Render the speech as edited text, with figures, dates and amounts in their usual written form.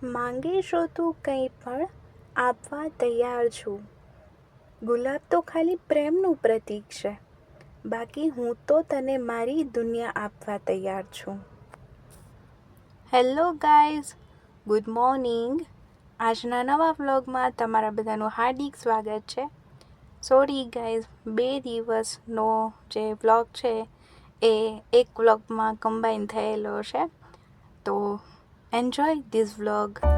માંગીશો તું કંઈ પણ આપવા તૈયાર છું. ગુલાબ તો ખાલી પ્રેમનું પ્રતીક છે, બાકી હું તો તને મારી દુનિયા આપવા તૈયાર છું. Hello guys, good morning. આજના નવા વ્લોગમાં તમારા બધાનું હાર્દિક સ્વાગત છે. સોરી ગાઈઝ, 2 દિવસનો જે વ્લોગ છે એ એક વ્લોગમાં કમ્બાઈન થયેલો છે, તો એન્જોય ધીસ વ્લોગ.